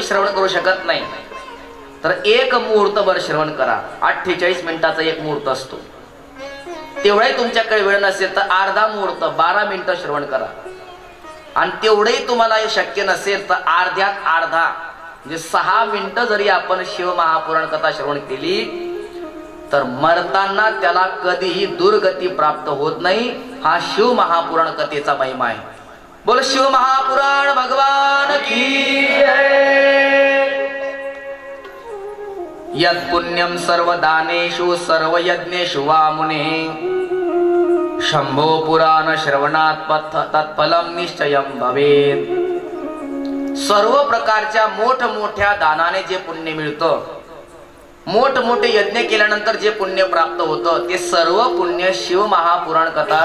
श्रवण करू शकत नाही तर 1 मुहूर्तभर श्रवण करा. 48 मिनिटाचा 1 मुहूर्त असतो. तेवढाही तुमच्याकडे वेळ नसेल तर अर्धा मुहूर्त 12 मिनिटं श्रवण करा. आणि तेवढंही तुम्हाला शक्य नसेल तर अर्ध्यात अर्धा म्हणजे 6 मिनिटं जरी आपण शिव महापुराण कथा श्रवण केली तर मरताना त्याला कधीही दुर्गती प्राप्त होत नाही. हा शिव महापुराण कथेचा महिमा आहे. बोल शिव महापुराण भगवान की जय. यत् पुण्यम सर्व दानेषु सर्व यज्ञेषु वा मुने शंभो पुराण श्रवणात तत्फलम निश्चयम भवेत्. सर्व प्रकारच्या मोठमोठ्या दानाने जे पुण्य मिळतं, मोठमोठे यज्ञ केल्यानंतर जे पुण्य प्राप्त होतं ते सर्व पुण्य शिव महापुराण कथा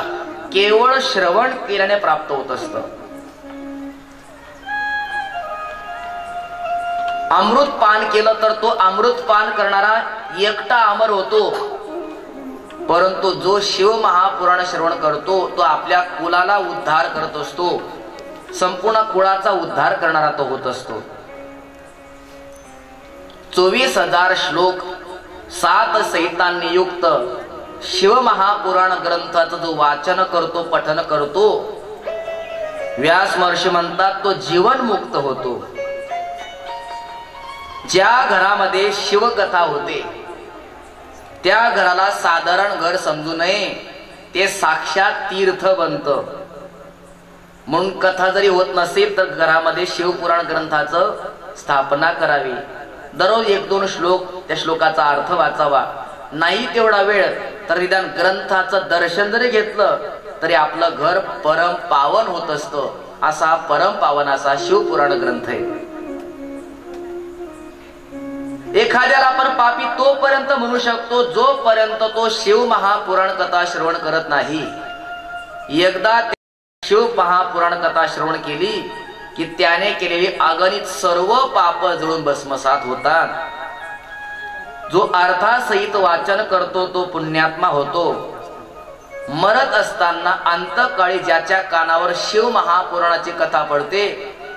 केवळ श्रवण केल्याने प्राप्त होत असतं. अमृत पान केलं तर तो अमृत पान करणारा एकटा अमर होतो, परंतु जो शिव महापुराण श्रवण करतो तो आपल्या कुलाला उद्धार करत असतो. संपूर्ण कुळाचा उद्धार करणारा तो होत असतो. 24,000 श्लोक 7 संहितांनी युक्त शिव महापुराण ग्रंथाचं जो वाचन करतो, पठन करतो, व्यास महर्षी म्हणतात तो जीवन मुक्त होतो. ज्या घरामध्ये शिवकथा होते त्या घराला साधारण घर समजू नये, ते साक्षात तीर्थ बनतं. म्हणून कथा जरी होत नसेल तर घरामध्ये शिवपुराण ग्रंथाचं स्थापना करावी. दररोज 1-2 श्लोक त्या श्लोकाचा अर्थ वाचावा. नाही तेवढा वेळ तर निदान ग्रंथाचं दर्शन जरी घेतलं तरी आपलं घर परम पावन होत असतं. असा परम पावन असा शिवपुराण ग्रंथ आहे. एखाद्याला आपण पापी तोपर्यंत म्हणू शकतो जोपर्यंत तो शिव महापुराण कथा श्रवण करत नाही. एकदा शिव महापुराण कथा श्रवण केली की त्याने केलेली अगणित सर्व पाप जळून भस्मसात होतात. जो अर्थासहित वाचन करतो तो पुण्यात्मा होतो. मरत असताना अंतकाळी ज्याच्या कानावर शिव महापुराणाची कथा पडते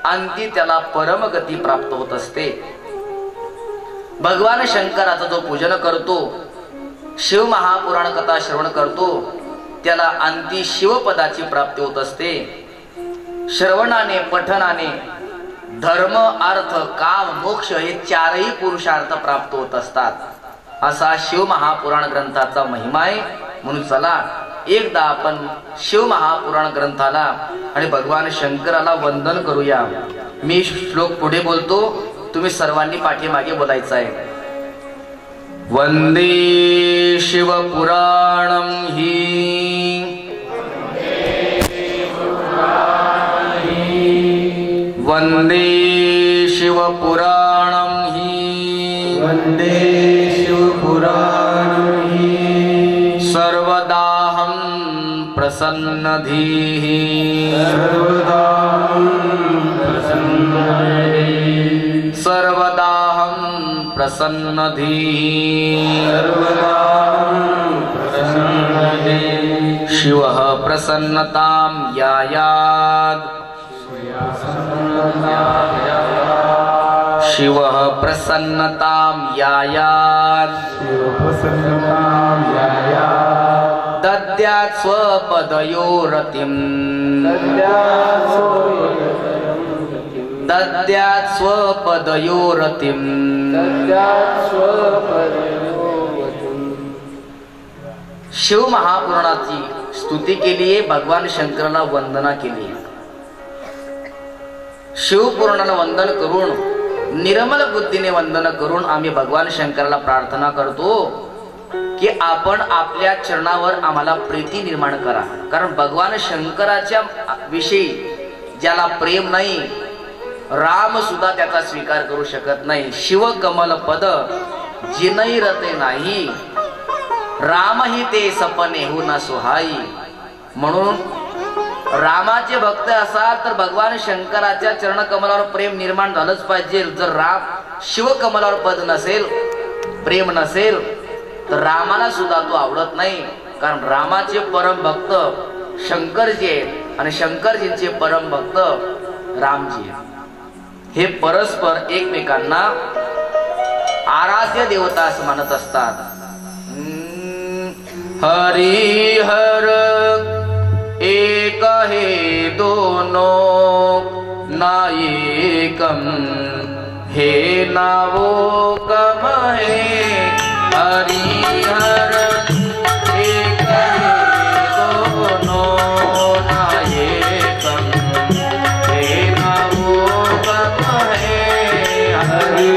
अंती त्याला परमगती प्राप्त होत असते. भगवान शंकराचं जो पूजन करतो, शिव महापुराण कथा श्रवण करतो, त्याला अंती शिवपदाची प्राप्ती होत असते. श्रवणाने पठनाने धर्म अर्थ काम मोक्ष हे 4ही पुरुषार्थ प्राप्त होत असतात. असा शिव महापुराण ग्रंथाचा महिमा आहे. म्हणून चला एकदा आपण शिव महापुराण ग्रंथाला आणि भगवान शंकराला वंदन करूया. मी श्लोक पुढे बोलतो, तुम्ही सर्वांनी पाठीमागे बोलायचं आहे. वंदे शिवपुराणं हि वंदे शिवपुराणं हि वंदे शिवपुराणं हि सर्वदाहं प्रसन्नधीः सर्वदाहं प्रसन्नधीः शिवः प्रसन्नतां यायात् शिवः प्रसन्नतां यायात् दद्यात् स्वपदयोरतिं दद्यात् स्वपदयोरतिं. शिव महापुराणाची स्तुती केली आहे, भगवान शंकराला वंदना केली आहे. शिवपुराणाला वंदन करून निर्मल बुद्धीने वंदन करून आम्ही भगवान शंकराला प्रार्थना करतो की आपण आपल्या चरणावर आम्हाला प्रीती निर्माण करा. कारण भगवान शंकराच्या विषयी ज्याला प्रेम नाही, राम सुद्धा त्याचा स्वीकार करू शकत नाही. शिव कमल पद जिनई रते नाही, राम ही ते सपने हो ना सुहाई. म्हणून रामाचे भक्त असाल तर भगवान शंकराच्या चरण कमलावर प्रेम निर्माण झालंच पाहिजे. जर राम शिव कमलावर पद नसेल, प्रेम नसेल तर रामाला सुद्धा तो आवडत नाही. कारण रामाचे परम भक्त शंकरजी आहेत आणि शंकरजींचे परम भक्त रामजी आहेत. हे परस्पर एकमेकांना आराध्य देवता असं मानत असतात. हरी हर एक हे दोनो ना एकम हे नावो कम हे. हरी हर एक हे दोनो ना एकम हे नावो कम हे. हरी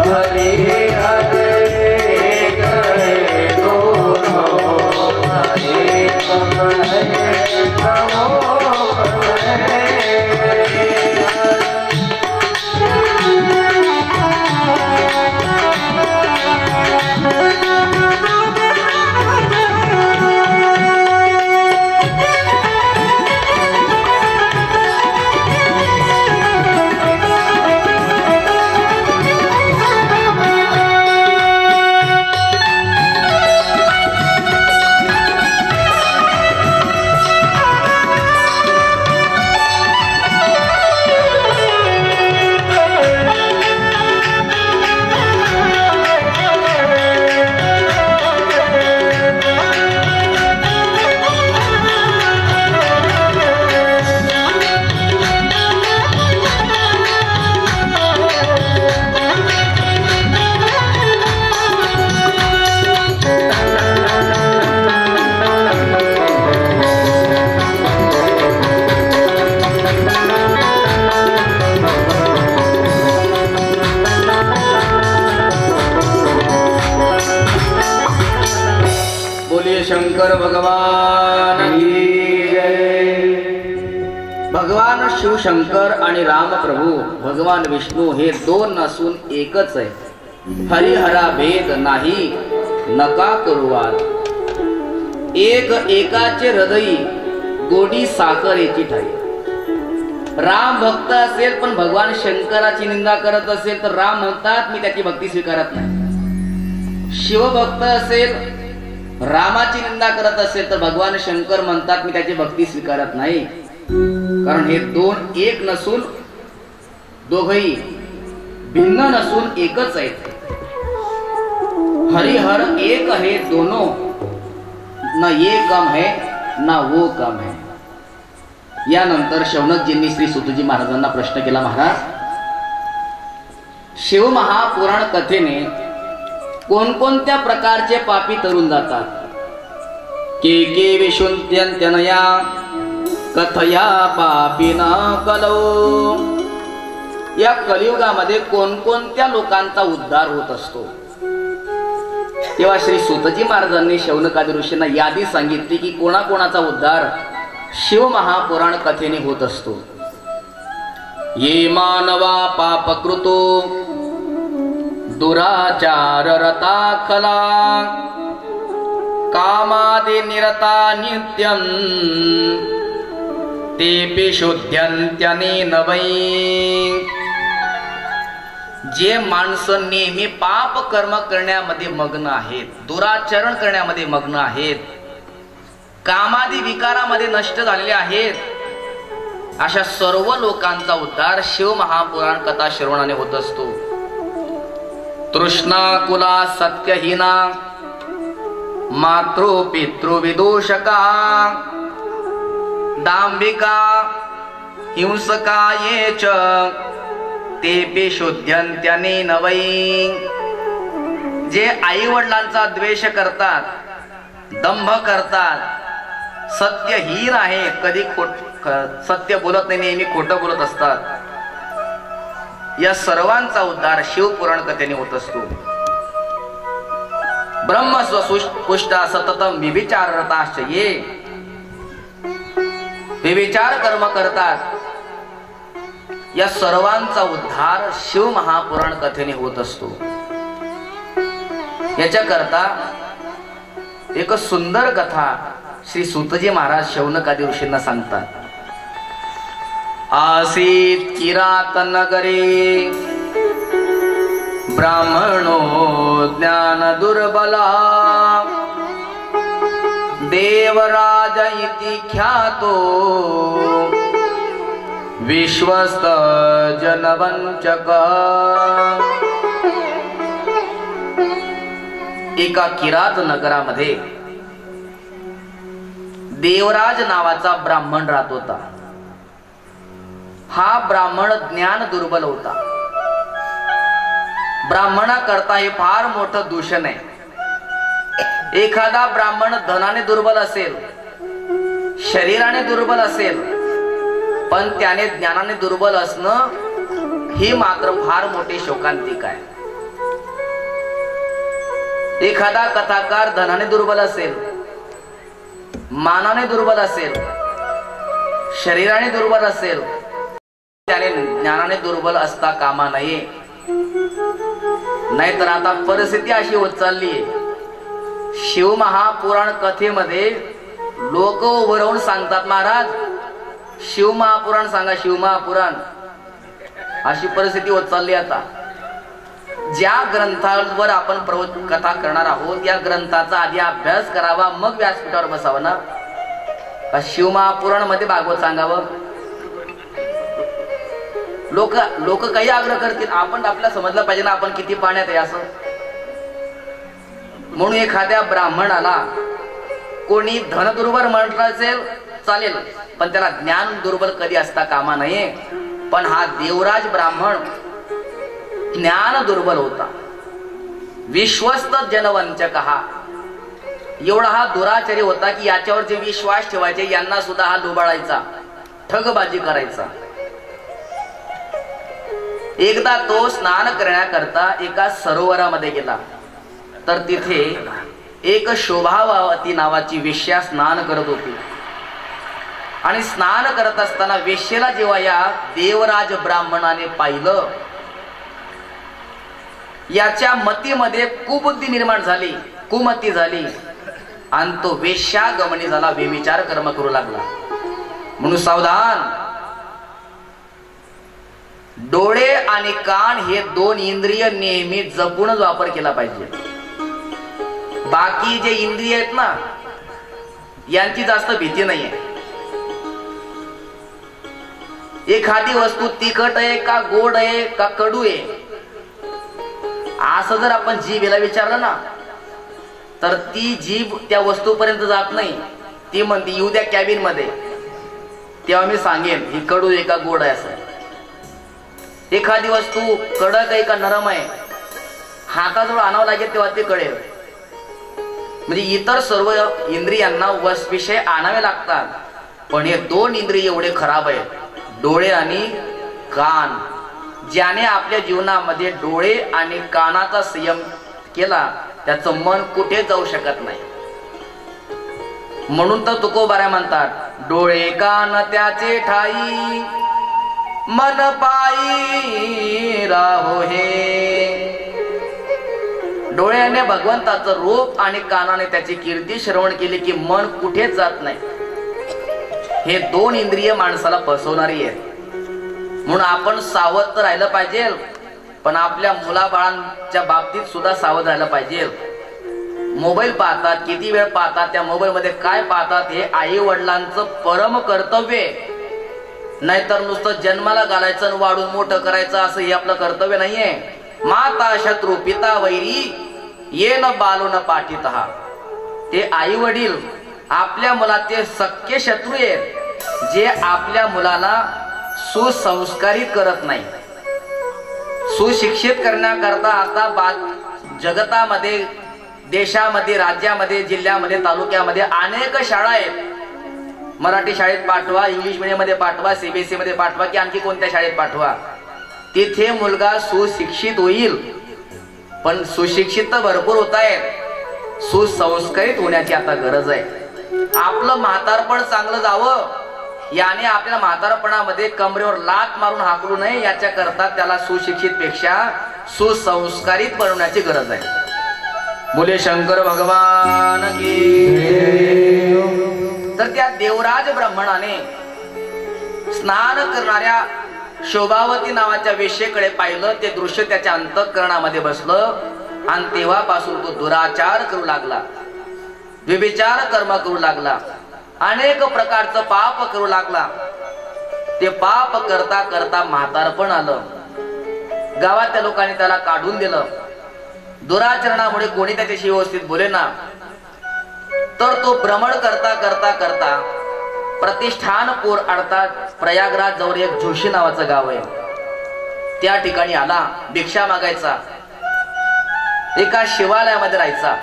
हरे हरे करे दोनों शंकर भगवान की जय। भगवान शिवशंकर आणि रामप्रभू भगवान विष्णू हे दोन नसून एकच आहे। हरिहरा भेद नाही नका करू वाद। एक एकाचे हृदयी गोडी साखरेची ठाई। राम भक्त असेल पण भगवान शंकराची निंदा करत असेल तर राम म्हणतात मी त्याची भक्ती स्वीकारत नाही। शिवभक्त असेल रामाची निंदा करत असेल तर भगवान शंकर म्हणतात मी त्याची भक्ती स्वीकारत नाही। कारण हे दोन एक नसून दोघही भिन्न नसून एकच आहेत। हरिहर एक है दोनों, न ये कम है ना वो कम है। यानंतर शौनकजींनी श्री सुतजी महाराजांना प्रश्न केला, महाराज शिवमहापुराण कथेने कोणकोणत्या प्रकारचे पापी तरुण जातात? के विशुंत्यंत्यनया कथया पापीना कलौ। या कलियुगामध्ये कोणकोणत्या लोकांचा उद्धार होत असतो? तेव्हा श्री सुतजी महाराजांनी शौनकादी ऋषींना यादी सांगितली की कोणाकोणाचा उद्धार शिव महापुराण कथेने होत असतो। ये मानवा पापकृतो दुराचार रता खला कामादि निरता नित्यं तेपि शुद्ध्यन्त्यनेन वै। जे माणसं नेहमी पाप कर्म करण्यामध्ये मग्न आहेत, दुराचरण करण्यामध्ये मग्न आहेत, कामादी विकारामध्ये नष्ट झालेले आहेत, अशा सर्व लोकांचा उद्धार शिव महापुराण कथा श्रवणाने होत असतो। तृष्णा कुला सत्यहीना मातृ पितृ विदूषका दांभिका हिंसका ये च तेपि शुद्ध्यन्त्यनेन वै। जे आई वडिलांचा द्वेष करतात, दंभ करतात, सत्यहीन आहे, कधी सत्य बोलत नाही, नेहमी खोटं बोलत असतात, या सर्वांचा उद्धार शिवपुराण कथेने होत असतो। ब्रह्म स्वपुष्टा सततम विविचाररताश्च ये विविचार कर्म करतात, या सर्वांचा उद्धार शिव महापुराण कथेने होत असतो। याच्याकरता एक सुंदर कथा श्री सुतजी महाराज शौनकादी ऋषींना सांगतात। आसीत किरात नगरे ब्राह्मणो ज्ञान दुर्बला देवराज इति ख्यातो विश्वस्त जनवंचक। एका किरात नगरामध्ये देवराज नावाचा ब्राह्मण राहत होता। हा ब्राह्मण ज्ञान दुर्बल होता। ब्राह्मणाकरता हे फार मोठं दूषण आहे। एखादा ब्राह्मण धनाने दुर्बल असेल, शरीराने दुर्बल असेल, पण त्याने ज्ञानाने दुर्बल असणं ही मात्र फार मोठी शोकांतिक आहे। एखादा कथाकार धनाने दुर्बल असेल, मानाने दुर्बल असेल, शरीराने दुर्बल असेल, त्याने ज्ञानाने दुर्बल असता कामा नये। नाहीतर आता परिस्थिती अशी होत चालली आहे, शिव महापुराण कथेमध्ये लोक उभं राहून सांगतात, महाराज शिव महापुराण सांगा, शिव महापुराण। अशी परिस्थिती होत चालली आता। ज्या ग्रंथावर आपण कथा करणार आहोत या ग्रंथाचा आधी अभ्यास करावा, मग व्यासपीठावर बसावं ना। का शिव महापुराण मध्ये भागवत सांगावं? लोक काही आग्रह करतील, आपण आपल्याला समजलं पाहिजे ना आपण किती पाण्यात आहे असं। म्हणून एखाद्या ब्राह्मणाला कोणी धन दुर्बल म्हटलं असेल चालेल, पण त्याला ज्ञान दुर्बल कधी असता कामा नये। पण हा देवराज ब्राह्मण ज्ञान दुर्बल होता। विश्वस्त जनवंचक हा एवढा हा दुराचारी होता की याच्यावर जे विश्वास ठेवायचे यांना सुद्धा हा लुबाडायचा, ठगबाजी करायचा। एकदा तो स्नान करण्याकरता एका सरोवरामध्ये गेला, तर तिथे एक शोभावती नावाची वेश्या स्नान करत होती आणि स्नान करत असताना वेश्येला जेव्हा या देवराज ब्राह्मणाने पाहिलं, याच्या मतीमध्ये कुबुद्धी निर्माण झाली, कुमती झाली आणि तो वेश्यागमनी झाला, व्यभिचार कर्म करू लागला. म्हणून सावधान. डोळे आणि कान हे दोन इंद्रिय नेहमी जपूनच वापर केला पाहिजे. बाकी जे इंद्रिय आहेत ना, यांची जास्त भीती नाहीये. एखादी वस्तू तिखट आहे का गोड आहे का कडू आहे असं जर आपण जीभेला विचारलं ना, तर ती जीभ त्या वस्तूपर्यंत जात नाही. ती म्हणते येऊ द्या कॅबिन मध्ये, तेव्हा मी सांगेन ही कडू आहे का गोड आहे. असं एखादी वस्तू कडक आहे का नरम आहे हाताजवळ आणावं लागेल तेव्हा ते कळेल. म्हणजे इतर सर्व इंद्रियांना विषय आणावे लागतात, पण हे दोन इंद्रिय एवढे खराब आहेत, डोळे आणि कान. ज्याने आपल्या जीवनामध्ये डोळे आणि कानाचा संयम केला त्याचं मन कुठे जाऊ शकत नाही. म्हणून तर तुकोबाऱ्या म्हणतात, डोळे कान त्याचे ठाई मन पायी राहो हे. डोळ्याने भगवंताचं रूप आणि कानाने त्याची कीर्ती श्रवण केली की मन कुठेच जात नाही. हे दोन इंद्रिय माणसाला फसवणारी आहेत. म्हणून आपण सावध तर राहिलं पाहिजे, पण आपल्या मुलाबाळांच्या बाबतीत सुद्धा सावध राहिलं पाहिजे. मोबाईल पाहतात, किती वेळ पाहतात, त्या मोबाईल मध्ये काय पाहतात हे आई वडिलांचं परम कर्तव्य आहे. नाहीतर नुसतं जन्माला घालायचं आणि वाढून मोठं करायचं असं हे आपलं कर्तव्य नाहीये. माता शत्रू पिता वैरी ये न बालो न पाठीत. ते आई वडील आपल्या मुलाचे सख्खे शत्रू आहेत, जे आपल्या मुलाला सुसंस्कारित करत नाही. सुशिक्षित करण्याकरता आता जगतामध्ये, देशामध्ये, राज्यामध्ये, जिल्ह्यामध्ये, तालुक्यामध्ये अनेक शाळा आहेत. मराठी शाळेत पाठवा, इंग्लिश मीडियम मध्ये पाठवा, सीबीएसई मध्ये पाठवा की आणखी कोणत्या शाळेत पाठवा, तिथे मुलगा सुशिक्षित होईल. पण सुशिक्षित तर भरपूर होत आहेत, सुसंस्कारित होण्याची आता गरज आहे. आपलं म्हातारपण चांगलं जावं, याने आपल्या म्हातारपणामध्ये कमरेवर लात मारून हाकलू नये, याच्या करता त्याला सुशिक्षित पेक्षा सुसंस्कारित बनवण्याची गरज आहे. बोले शंकर भगवान की. तर त्या देवराज ब्राह्मणाने स्नान करणाऱ्या शोभावती नावाच्या वेश्येकडे पाहिलं. ते दृश्य त्याच्या अंतःकरणामध्ये बसलं आणि तेव्हापासून तो दुराचार करू लागला, व्यभिचार कर्म करू लागला, अनेक प्रकारचं पाप करू लागला. ते पाप करता करता म्हातारपण आलं. गावातल्या लोकांनी त्याला काढून दिलं. दुराचरणामुळे कोणी त्याच्याशी व्यवस्थित बोले ना. तर तो भ्रमण करता करता करता प्रतिष्ठानपूर अर्थात प्रयागराज जवळ एक जोशी नावाचं गाव आहे, त्या ठिकाणी आला. भिक्षा मागायचा. एका शिवालयामध्ये राहायचा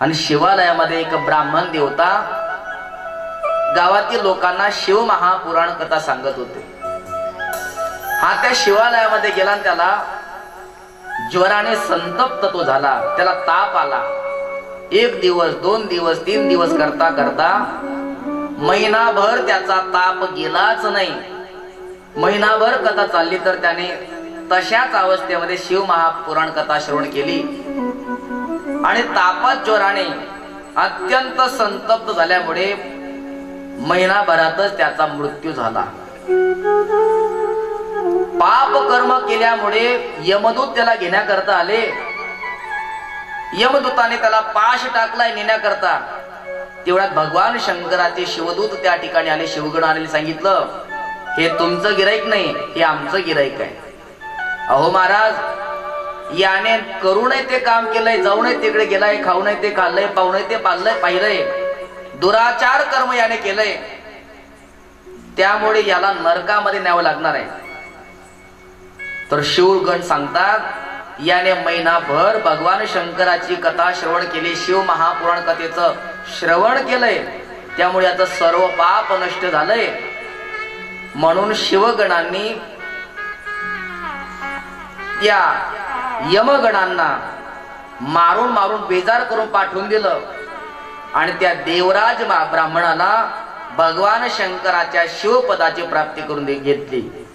आणि शिवालयामध्ये एक ब्राह्मण देवता गावातील लोकांना शिव महापुराण कथा सांगत होते. हा त्या शिवालयामध्ये गेला आणि त्याला ज्वराने संतप्त तो झाला. त्याला ताप आला. 1 दिवस 2 दिवस 3 दिवस करता करता महिनाभर त्याचा ताप गेलाच नाही. महिनाभर कथा चालली तर त्याने तशाच अवस्थेमध्ये शिव महापुराण कथा श्रवण केली आणि तापात ज्वराने अत्यंत संतप्त झाल्यामुळे महिनाभरातच त्याचा मृत्यू झाला. पाप कर्म केल्यामुळे यमदूत त्याला घेण्याकरता आले. यमदूताने त्याला पाश टाकलाय नेण्याकरता. तेवढ्यात भगवान शंकराचे शिवदूत त्या ठिकाणी आले. शिवगण आलेले सांगितलं, हे तुमचं गिराईक नाही, हे आमचं गिराईक आहे. अहो महाराज, याने करू नये ते काम केलंय, जाऊ नये तिकडे गेलाय, खाऊ नये ते खाल्लंय, पाहू नये ते पाहिलंय, दुराचार कर्म याने केलंय, त्यामुळे याला नरकामध्ये न्यावं लागणार आहे. तर शिवगण सांगतात, याने महिनाभर भगवान शंकराची कथा श्रवण केली, शिव महापुराण कथेचं श्रवण केलंय, त्यामुळे याचं सर्व पाप नष्ट झालंय. म्हणून शिवगणांनी या यमगणांना मारून मारून बेजार करून पाठवून दिलं आणि त्या देवराज ब्राह्मणाला भगवान शंकराच्या शिवपदाची प्राप्ती करून घेतली.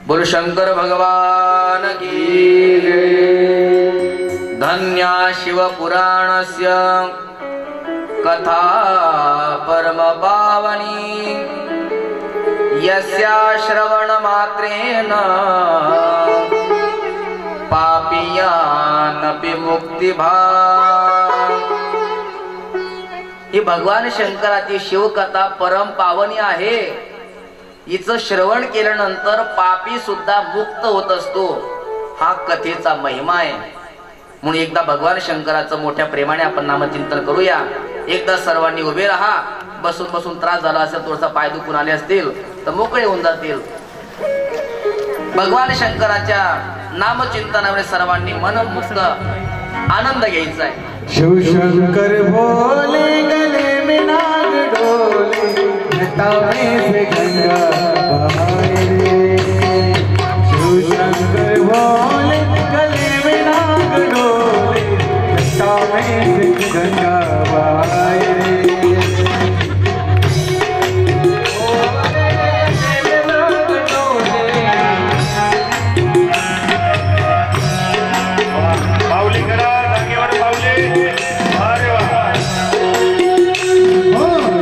बोल शंकर भगवान की जय. धन्या शिवपुराणस्य कथा परम पावनी यस्या श्रवण मात्रेन पापियानपि मुक्तिभाग. ही भगवान शंकराची शिवकथा परम पावनी आहे. हिचं श्रवण केल्यानंतर पापी सुद्धा मुक्त होत असतो. हा कथेचा महिमा आहे. म्हणून एकदा भगवान शंकराचं मोठ्या प्रेमाने आपण नामचिंतन करूया. एकदा सर्वांनी उभे राहा. बसून बसून त्रास झाला असेल, थोडासा पाय दुखून आले असतील तर मोकळे होऊन जातील. भगवान शंकराच्या नामचिंतनामुळे सर्वांनी मनमुक्त आनंद घ्यायचा आहे. शिवशंकर भोले गले में नाग डोले जटा में से गंगा बहाए रे. शिवशंकर भोले गले में नाग डोले जटा में से गंगा बहाए रे. Oh